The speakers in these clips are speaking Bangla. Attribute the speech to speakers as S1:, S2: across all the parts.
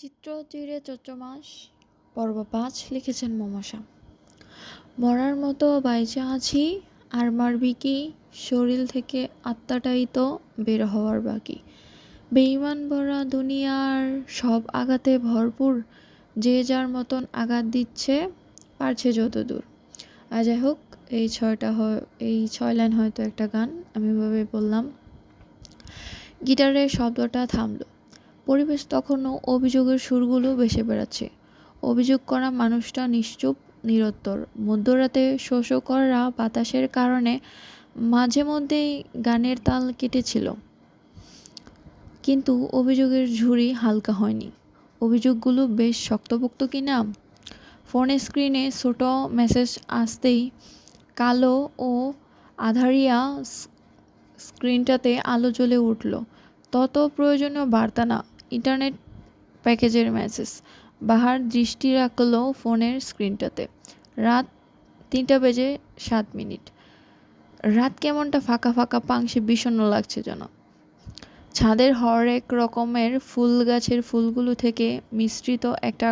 S1: চিত্র তীরে চৈত্র মাস পর্ব ৫ লিখেছেন মমসা। মরার মতো বাইচা আছি, আর মারবি কি? শরীর থেকে আত্মাটাই তো বের হওয়ার বাকি। বেঈমান ভরা দুনিয়ার সব আঘাতে ভরপুর, যে যার মতন আঘাত দিচ্ছে পারছে যতদূর। আর যাই হোক, এই ৬ লাইন হয়তো একটা গান, আমি ভাবে বললাম। গিটারের শব্দটা থামলো। পরিবেশ তখনও অভিযোগের সুরগুলো ভেসে বেড়াচ্ছে। অভিযোগ করা মানুষটা নিশ্চুপ, নিরুত্তর। মধ্যরাতে শোষকরা বাতাসের কারণে মাঝে মধ্যেই গানের তাল কেটেছিল, কিন্তু অভিযোগের ঝুড়ি হালকা হয়নি। অভিযোগগুলো বেশ শক্তপোক্ত কিনা। ফোনের স্ক্রিনে ছোট মেসেজ আসতেই কালো ও আধারিয়া স্ক্রিনটাতে আলো জ্বলে উঠল। তত প্রয়োজনীয় বার্তা না, ইন্টারনেট প্যাকেজের মেসেজ। বাহার দৃষ্টি রাখল ফোনের স্ক্রিনটাতে। রাত ৩:০৭। রাত কেমনটা ফাঁকা ফাঁকা, পাংশে বিষণ্ণ লাগছে যেন। ছাদের হরেক রকমের ফুল গাছের ফুলগুলো থেকে মিশ্রিত একটা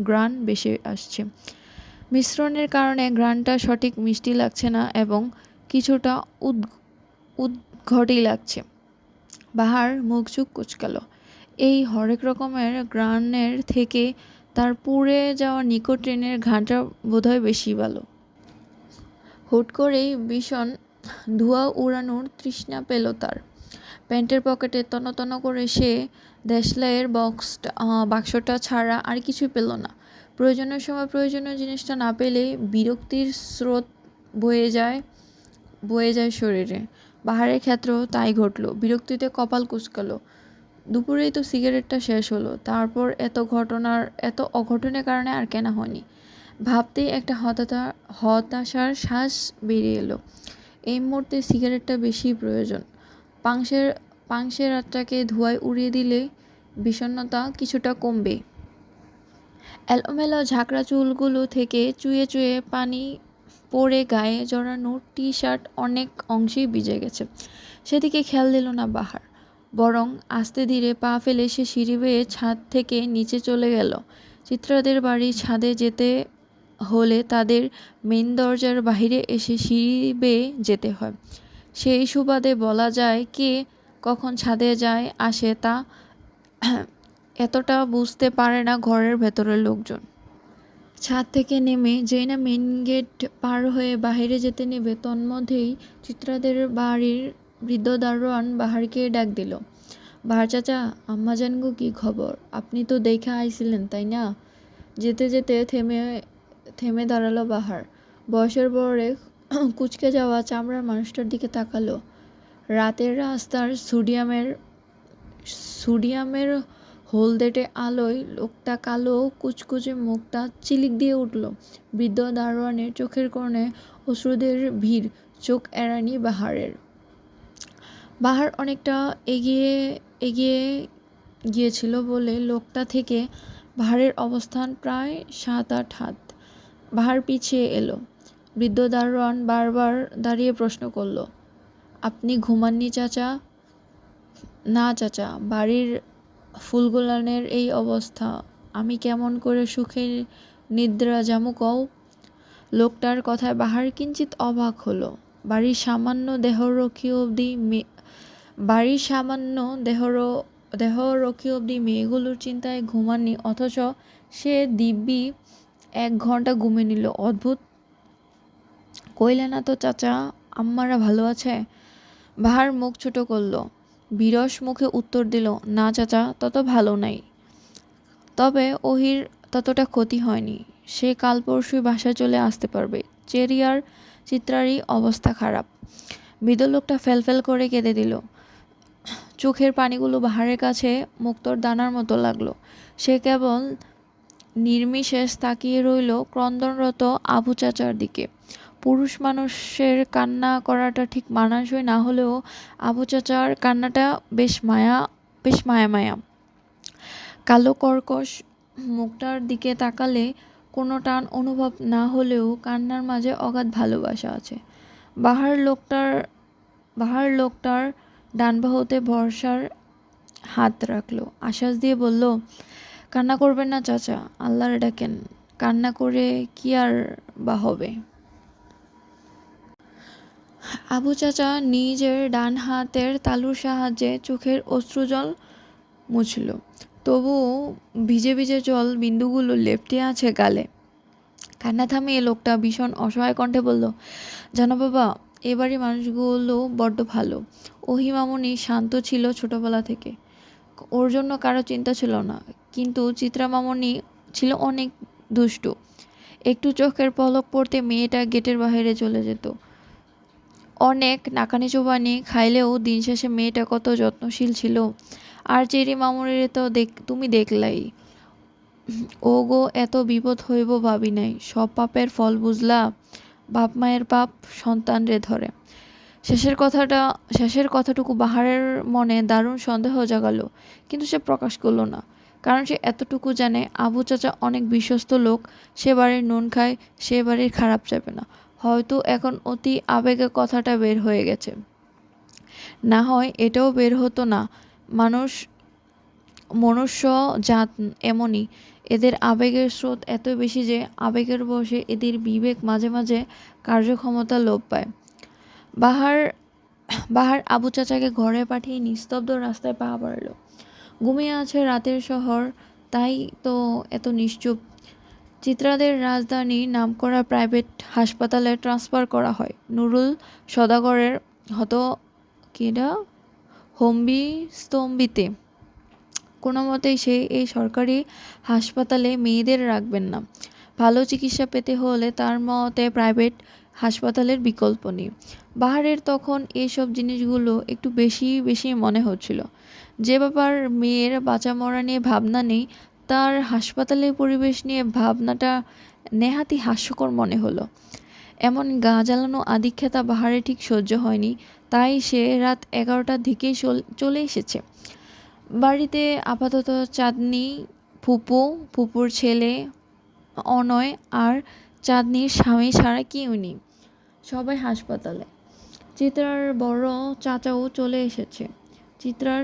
S1: গ্রান ভেসে আসছে। মিশ্রণের কারণে গ্রানটা সঠিক মিষ্টি লাগছে না এবং কিছুটা উদ্ঘটই লাগছে। বাহার মুখ চোখ কুঁচকালো। এই হরেক রকমের গ্রানের থেকে তার পুড়ে যাওয়া নিকোটিনের ঘ্রাণটা বোধহয় বেশি ভালো। হুট করেই ভীষণ ধোঁয়া উড়ানোর তৃষ্ণা পেল তার। প্যান্টের পকেটে তন্ন করে সে দেশলাইয়ের বাক্সটা ছাড়া আর কিছুই পেল না। প্রয়োজনীয় সময় প্রয়োজনীয় জিনিসটা না পেলে বিরক্তির স্রোত বয়ে যায় শরীরে। বাহারের ক্ষেত্রেও তাই ঘটল। বিরক্তিতে কপাল কুঁচকালো। দুপুরেই তো সিগারেটটা শেষ হলো, তারপর এত অঘটনের কারণে আর কেনা হয়নি। ভাবতেই একটা হতাশার শ্বাস বেরিয়ে এলো। এই মুহূর্তে সিগারেটটা বেশি প্রয়োজন। পাংশের রাতটাকে ধোঁয়ায় উড়িয়ে দিলে বিষণ্ণতা কিছুটা কমবে। এলোমেলো ঝাঁকড়া চুলগুলো থেকে চুয়ে চুয়ে পানি পড়ে গায়ে জড়ানো টি শার্ট অনেক অংশেই ভিজে গেছে। সেদিকে খেয়াল দিল না বাহার, বরং আস্তে ধীরে পা ফেলে সে সিঁড়ি বেয়ে ছাদ থেকে নিচে চলে গেল। চিত্রাদের বাড়ির ছাদে যেতে হলে তাদের মেন দরজার বাহিরে এসে সিঁড়ি বেয়ে যেতে হয়। সেই সুবাদে বলা যায় কে কখন ছাদে যায় আসে তা এতটা বুঝতে পারে না ঘরের ভেতরের লোকজন। ছাদ থেকে নেমে যেই না মেন গেট পার হয়ে বাহিরে যেতে নেবে, তন্মধ্যেই চিত্রাদের বাড়ির বৃদ্ধ দারোয়ান বাহারকে ডাক দিল। বাহার চাচা, আম্মাজান গো, কি খবর? আপনি তো দেখা আইছিলেন, তাই না? যেতে যেতে থেমে দাঁড়ালো বাহার। বয়সের বরে কুঁচকে যাওয়া চামড়ার মানুষটার দিকে তাকালো। রাতের রাস্তার সোডিয়ামের হলদেটে আলোয় লোকটা কালো কুচকুচে মুখটা চিলিক দিয়ে উঠল। বৃদ্ধ দারোয়ানের চোখের কোণে অশ্রুদের ভিড়, চোখ এড়ায়নি বাহারের। বাহার অনেকটা এগিয়ে গিয়েছিল বলে লোকটা থেকে বাহারের অবস্থান প্রায় ৭-৮ হাত। বাহার পিছিয়ে এলো। বৃদ্ধ দারোয়ান বারবার দাঁড়িয়ে প্রশ্ন করল, আপনি ঘুমাননি চাচা? না চাচা, বাড়ির ফুলগুলানের এই অবস্থা, আমি কেমন করে সুখে নিদ্রা যামু কও? লোকটার কথায় বাহার কিঞ্চিত অবাক হলো। বাড়ির সামান্য দেহরক্ষী অবধি মেয়েগুলোর চিন্তায় ঘুমাননি, অথচ সে দিব্যি ১ ঘন্টা ঘুমিয়ে নিল। অদ্ভুত। কইলে না তো চাচা, আম্মারা ভালো আছে? বাহার মুখ ছোট করল, বিরস মুখে উত্তর দিল, না চাচা, তত ভালো নাই। তবে ওহির ততটা ক্ষতি হয়নি। সে কাল পরশুই বাসায় চলে আসতে পারবে। চেরিয়ার চিত্রারই অবস্থা খারাপ। বৃদ্ধ লোকটা ফেলফেল করে কেঁদে দিল। চোখের পানিগুলো বাহারের কাছে মুক্তোর দানার মতো লাগলো। সে কেবল নির্বিশেষ তাকিয়ে রইল ক্রন্দনরত আবু চাচার দিকে। পুরুষ মানুষের কান্না করাটা ঠিক মানানসই না হলেও আবু চাচার কান্নাটা বেশ মায়া। কালো কর্কশ মুখটার দিকে তাকালে কোনো টান অনুভব না হলেও কান্নার মাঝে অগাধ ভালোবাসা আছে। বাহার লোকটার ডান বাহুতে ভরসার হাত রাখল, আশ্বাস দিয়ে বলল, কান্না করবেন না চাচা, আল্লাহরে ডাকেন। কান্না করে কি আর বা হবে? আবু চাচা নিজের ডান হাতের তালুর সাহায্যে চোখের অশ্রুজল মুছল। তবুও ভিজে ভিজে জল বিন্দুগুলো লেপ্টে আছে গালে। কান্না থামিয়ে লোকটা ভীষণ অসহায় কণ্ঠে বলল, জানো বাবা, এবারই মানুষগুলো বড্ড ভালো। ওহি মামুনি শান্ত ছিল ছোটবেলা থেকে, ওর জন্য কারো চিন্তা ছিল না। কিন্তু চিত্রা মামুনি ছিল অনেক দুষ্টু। একটু চোখের পলক পড়তে মেয়েটা গেটের বাইরে চলে যেত। অনেক নাকানি চোবানি খাইলেও দিন শেষে মেয়েটা কত যত্নশীল ছিল। আর চেরি মামুনিরে তো তুমি দেখলাই। ও গো, এত বিপদ হইব ভাবি নাই। সব পাপের ফল বুঝলা? বাপ মায়ের পাপ সন্তানরে ধরে। শেষের কথাটুকু বাহারের মনে দারুণ সন্দেহ জাগালো, কিন্তু সে প্রকাশ করল না। কারণ সে এতটুকু জানে, আবু চাচা অনেক বিশ্বস্ত লোক। সে বাড়ির নুন খায়, সে বাড়ির খারাপ চাইবে না। হয়তো এখন অতি আবেগে কথাটা বের হয়ে গেছে, না হয় এটাও বের হতো না। মনুষ্য জাত এমনই, এদের আবেগের স্রোত এত বেশি যে আবেগের বশে এদের বিবেক মাঝে মাঝে কার্যক্ষমতা লোপ পায়। বাহার বাহার আবু চাচাকে ঘরে পাঠিয়ে নিস্তব্ধ রাস্তায় পা বাড়ল। ঘুমিয়ে আছে রাতের শহর, তাই তো এত নিশ্চুপ। চিত্রাদের রাজধানী নামকরা প্রাইভেট হাসপাতালে ট্রান্সফার করা হয় নুরুল সদাগরের হত কিডা হম্বিস্তম্বিতে। কোনো মতেই সে এই সরকারি হাসপাতালে মেয়েদের রাখবেন না। ভালো চিকিৎসা পেতে হলে তার মতে প্রাইভেট হাসপাতালের বিকল্প নেই। বাহারের তখন এইসব জিনিসগুলো একটু বেশি বেশি মনে হচ্ছিল। যে ব্যাপার মেয়ের বাঁচা মরা নিয়ে ভাবনা নেই, তার হাসপাতালের পরিবেশ নিয়ে ভাবনাটা নেহাতি হাস্যকর মনে হলো। এমন গা জ্বালানো আদিক্ষেতা বাহারে ঠিক সহ্য হয়নি। তাই সে রাত 11টার দিকেই চলে এসেছে বাড়িতে। আপাতত চাঁদনি, ফুপুর ছেলে অনয় আর চাঁদনির স্বামী ছাড়া কেউ নেই। সবাই হাসপাতালে। চিত্রার বড় চাচাও চলে এসেছে। চিত্রার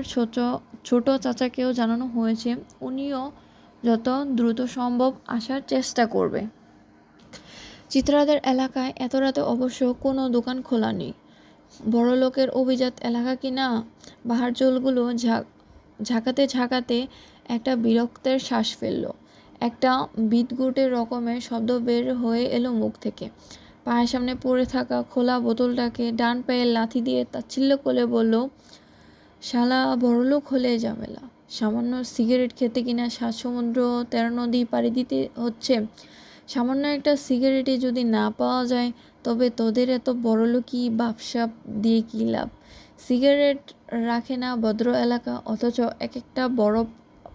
S1: ছোট চাচাকেও জানানো হয়েছে উনিও যত দ্রুত সম্ভব আসার চেষ্টা করবে। চিত্রাদের এলাকায় এত রাতে অবশ্য কোনো দোকান খোলা নেই। বড় লোকের অভিজাত এলাকা কিনা। বাহার চুলগুলো ঝাঁকাতে ঝাঁকাতে একটা বিরক্তের শ্বাস ফেলল। একটা বিদঘুটে রকমের শব্দ বের হয়ে এলো মুখ থেকে। পায়ের সামনে পড়ে থাকা খোলা বোতলটাকে ডান পায়ে লাথি দিয়ে তাচ্ছিল্য করে বলল, শালা বড়লোক হলে ঝামেলা। সামান্য সিগারেট খেতে কিনা 7 সমুদ্র 13 নদী পাড়ি দিতে হচ্ছে। সামান্য একটা সিগারেটে যদি না পাওয়া যায়, তবে তোদের এত বড়লোকি বাপসাপ দিয়ে কী লাভ? সিগারেট রাখে না ভদ্র এলাকা, অথচ এক একটা বড়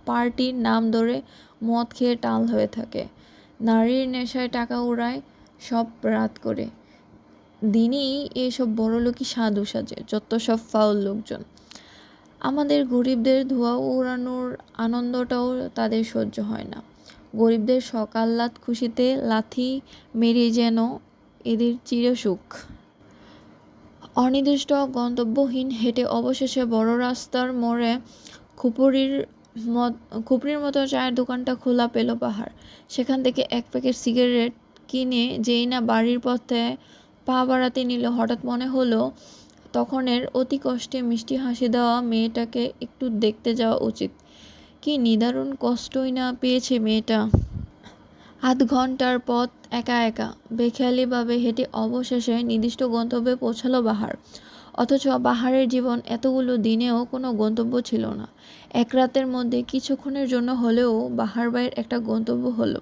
S1: পার্টির নাম ধরে মদ খেয়ে টাল হয়ে থাকে। নারীর নেশায় টাকা উড়ায় সব রাত করে। দিনই এসব বড়লোকই সাধু সাজে, যত সব ফাউল লোকজন। আমাদের গরিবদের ধোঁয়া উড়ানোর আনন্দটাও তাদের সহ্য হয় না। গরিবদের সকাল্লাদ খুশিতে লাথি মেরে যেন এদের চিরসুখ। অনির্দিষ্ট গন্তব্যহীন হেঁটে অবশেষে বড় রাস্তার মোড়ে খুপড়ির মতো চায়ের দোকানটা খোলা পেল পাহাড়। সেখান থেকে এক প্যাকেট সিগারেট কিনে যেই না বাড়ির পথে পা বাড়াতে নিল, হঠাৎ মনে হলো তখনের অতি কষ্টে মিষ্টি হাসি দেওয়া মেয়েটাকে একটু দেখতে যাওয়া উচিত। কি নিদারুণ কষ্টই না পেয়েছে মেয়েটা। আধ ঘন্টার পথ একা একা বেখেয়ালিভাবে হেঁটে অবশেষে নির্দিষ্ট গন্তব্যে পৌঁছালো বাহার। অথচ বাহারের জীবন এতগুলো দিনেও কোনো গন্তব্য ছিল না। এক রাতের মধ্যে কিছুক্ষণের জন্য হলেও বাহার ভাইয়ের একটা গন্তব্য হলো।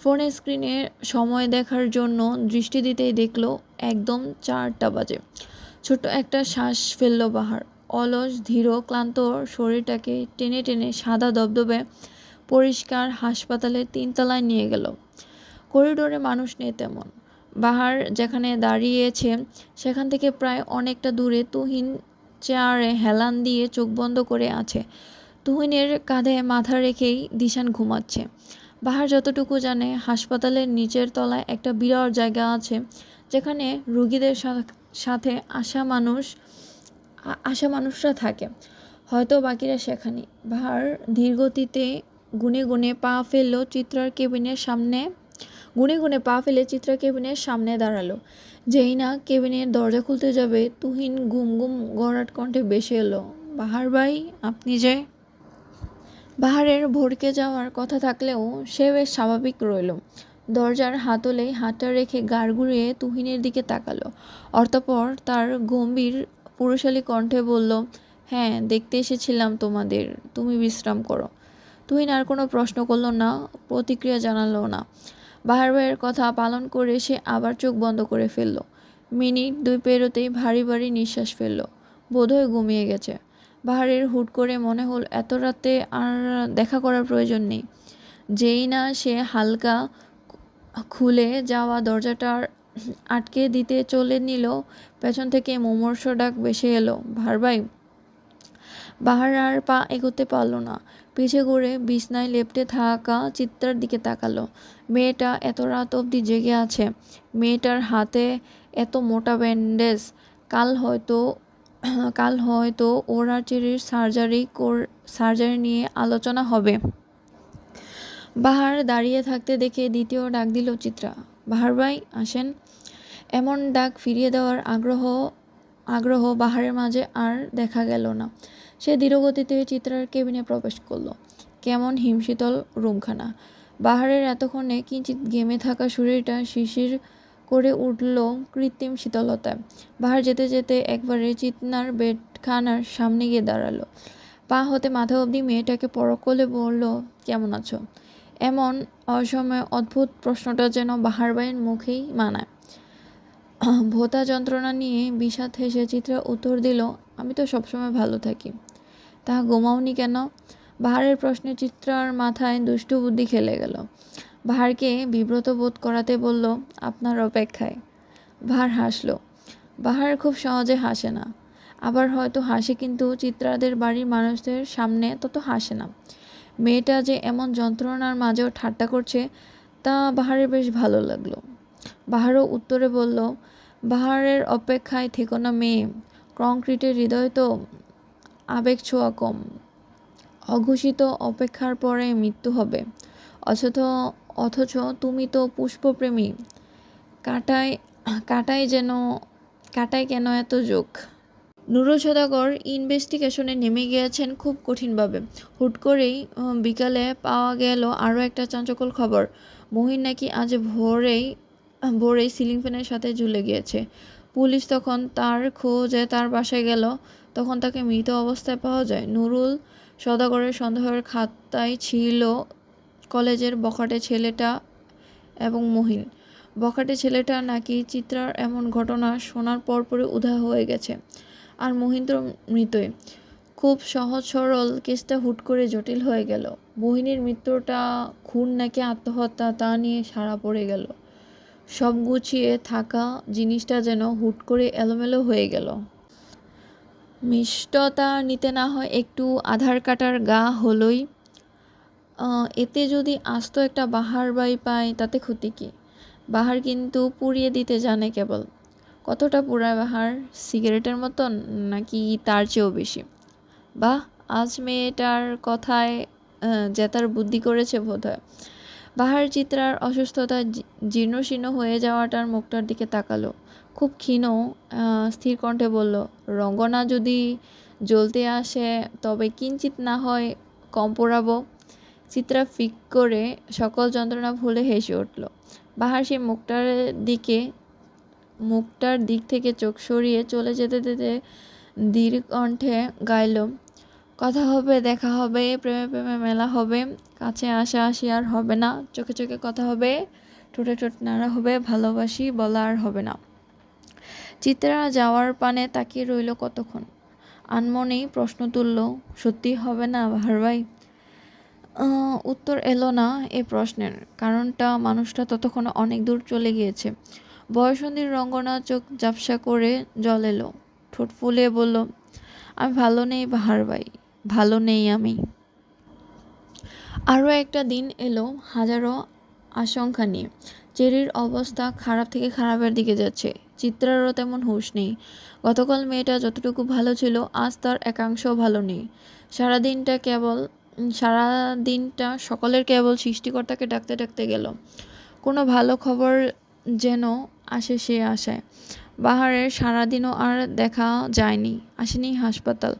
S1: ফোনের স্ক্রিনে সময় দেখার জন্য দৃষ্টি দিতেই দেখলো একদম 4টা বাজে। ছোট্ট একটা শ্বাস ফেলল বাহার। অলস ধীর ক্লান্ত শরীরটাকে টেনে টেনে সাদা দবদবে পরিষ্কার হাসপাতালের 3 তলায় নিয়ে গেল। করিডোরে মানুষ নেই তেমন। বাহার যেখানে দাঁড়িয়েছে সেখান থেকে প্রায় অনেকটা দূরে তুহিন চেয়ারে হেলান দিয়ে চোখ বন্ধ করে আছে। তুহিনের কাঁধে মাথা রেখেই দিশান ঘুমাচ্ছে। বাহার যতটুকু জানে, হাসপাতালের নিচের তলায় একটা বিরাট জায়গা আছে যেখানে রুগীদের সাথে আসা মানুষরা থাকে। হয়তো বাকিরা সেখানে। বাহার ধীরগতিতে গুনে গুনে পা ফেললো চিত্রার কেবিনের সামনে গুনে গুনে পা ফেলে চিত্রা কেবিনের সামনে দাঁড়ালো। যেই না কেবিনের দরজা খুলতে যাবে, তুহিন ঘুম ঘুম গড়াট কণ্ঠে ভেসে এলো, বাহার ভাই, আপনি যে। বাহারের ভড়কে যাওয়ার কথা থাকলেও সে বেশ স্বাভাবিক রইল। দরজার হাতলে হাতটা রেখে গাড় ঘুরিয়ে তুহিনের দিকে তাকালো। অতঃপর তার গম্ভীর পুরুষালী কণ্ঠে বলল, হ্যাঁ, দেখতে এসেছিলাম তোমাদের, তুমি বিশ্রাম করো। তুহিন আর কোনো প্রশ্ন করল না, প্রতিক্রিয়া জানালো না। বাহার ভাইয়ের কথা পালন করে সে আবার চোখ বন্ধ করে ফেলল। মিনিট 2 পেরোতেই ভারী ভারী নিঃশ্বাস ফেলল। বোধহয় ঘুমিয়ে গেছে। বাহারের হুট করে মনে হল এত রাতে আর দেখা করার প্রয়োজন নেই। যেই না সে হালকা খুলে যাওয়া দরজাটার আটকে দিতে চলে নিল, পেছন থেকে মুমূর্ষ ডাক ভেসে এলো, বাহার ভাই। বাহার আর পা এগোতে পারল না। পিছে ঘুরে বিছনায় লেপ্টে থাকা চিত্রার দিকে তাকালো। মেয়েটা এত রাত অবধি জেগে আছে। মেয়েটার হাতে এত মোটা ব্যান্ডেজ। কাল হয়তো ওর চেরির সার্জারি নিয়ে আলোচনা হবে। বাহার দাঁড়িয়ে থাকতে দেখে দ্বিতীয় ডাক দিল চিত্রা, বাহার ভাই, আসেন। এমন ডাক ফিরিয়ে দেওয়ার আগ্রহ বাহারের মাঝে আর দেখা গেল না। সে ধীরগতিতে চিত্রার কেবিনে প্রবেশ করল। কেমন হিমশীতল রুমখানা। বাহারের এতক্ষণে কিঞ্চিত ঘেমে থাকা শরীরটা শিশির করে উঠল কৃত্রিম শীতলতায়। বাহার যেতে যেতে একবারে চিতনার বেডখানার সামনে গিয়ে দাঁড়ালো। পা হতে মাথা অবধি মেয়েটাকে পরখ করলে বলল, কেমন আছো? এমন অসময়ে অদ্ভুত প্রশ্নটা যেন বাহার ভাইয়ের মুখেই মানায়। ভোঁতা যন্ত্রণা নিয়ে বিষাদ হেসে চিত্রা উত্তর দিল, আমি তো সবসময় ভালো থাকি। তা ঘুমাওনি কেন? বাহারের প্রশ্নে চিত্রার মাথায় দুষ্টু বুদ্ধি খেলে গেল। বাহারকে বিব্রত বোধ করাতে বলল, আপনার অপেক্ষায়। বাহার হাসল। বাহার খুব সহজে হাসে না। আবার হয়তো হাসে, কিন্তু চিত্রাদের বাড়ির মানুষদের সামনে তত হাসে না। মেয়েটা যে এমন যন্ত্রণার মাঝেও ঠাট্টা করছে, তা বাহারের বেশ ভালো লাগলো। বাহারও উত্তরে বলল, বাহারের অপেক্ষায় থেকো না মেয়ে, কংক্রিটের হৃদয় তো আবেগ ছোঁয়া কম। অঘোষিত অপেক্ষার পরে মৃত্যু হবে। অথচ তুমি তো পুষ্পপ্রেমী। কাটায় কেন এত যোগ? নুরুল সওদাগর ইনভেস্টিগেশনে নেমে গিয়েছেন খুব কঠিনভাবে। হুট করেই বিকালে পাওয়া গেল আরও একটা চাঞ্চল্যকর খবর। মহিন নাকি আজ ভোরেই সিলিং ফ্যানের সাথে ঝুলে গিয়েছে। পুলিশ তখন তার খোঁজে তার বাসায় গেল, তখন তাকে মৃত অবস্থায় পাওয়া যায়। নুরুল সওদাগরের সন্দেহের খাতায় ছিল কলেজের বখাটে ছেলেটা এবং মহিন। বখাটে ছেলেটা নাকি চিত্রার এমন ঘটনা শোনার পরপরই উধাও হয়ে গেছে, আর মহিন তো মৃতই। খুব সহজ সরল কেসটা হুট করে জটিল হয়ে গেল। মোহিনীর মৃত্যুটা খুন নাকি আত্মহত্যা, তা নিয়ে সাড়া পড়ে গেল। সব গুছিয়ে থাকা জিনিসটা যেন হুট করে এলোমেলো হয়ে গেল। মিষ্টতা নিতে না হয় একটু আধার কাটার গা হলোই। এতে যদি আস্ত একটা বাহার বাই পায়, তাতে ক্ষতি কি? বাহার কিন্তু পুড়িয়ে দিতে জানে কেবল। কতটা পুরায় বাহার? সিগারেটের মতন, নাকি তার চেয়েও বেশি? বাহ, আজ মেয়েটার কথায় জেতার বুদ্ধি করেছে বোধহয়। বাহার চিত্রার অসুস্থতা জীর্ণশীর্ণ হয়ে যাওয়াটার মুখটার দিকে তাকালো। খুব ক্ষীণ স্থির কণ্ঠে বলল, রঙ্গনা যদি জ্বলতে আসে, তবে কিঞ্চিত না হয় কম পোড়াবো। চিত্রা ফিক করে সকল যন্ত্রণা ভুলে হেসে উঠল। বাহার সেই মুখটার দিক থেকে চোখ সরিয়ে চলে যেতে যেতে ধীর কণ্ঠে গাইল, কথা হবে, দেখা হবে, প্রেমে প্রেমে মেলা হবে, কাছে আসা আসি আর হবে না, চোখে চোখে কথা হবে, ঠোঁটে ঠোঁট নাড়া হবে, ভালোবাসি বলা আর হবে না। চিত্রা যাওয়ার পানে তাকিয়ে রইল কতক্ষণ। আনমনেই প্রশ্ন তুলল, সত্যি হবে না বাহার ভাই? উত্তর এলো না এ প্রশ্নের। কারণটা মানুষটা ততক্ষণে অনেক দূর চলে গিয়েছে। বয়সন্ধির রঙ্গনা চোখ ঝাপসা করে জল এলো। ঠোঁট ফুলিয়ে বলল, আমি ভালো নেই বাহার ভাই, ভালো নেই আমি। আরও একটা দিন এলো হাজারো আশঙ্কা নিয়ে। চেরির অবস্থা খারাপ থেকে খারাপের দিকে যাচ্ছে। চিত্রারও তেমন হুঁশ নেই। গতকাল মেয়েটা যতটুকু ভালো ছিল, আজ তার একাংশও ভালো নেই। সারাদিনটা কেবল সারা দিনটা সকলের কেবল সৃষ্টিকর্তাকে ডাকতে ডাকতে গেল। কোনো ভালো খবর যেন আসে সে আশায়। বাহারের সারাদিনও আর দেখা যায়নি, আসেনি হাসপাতাল।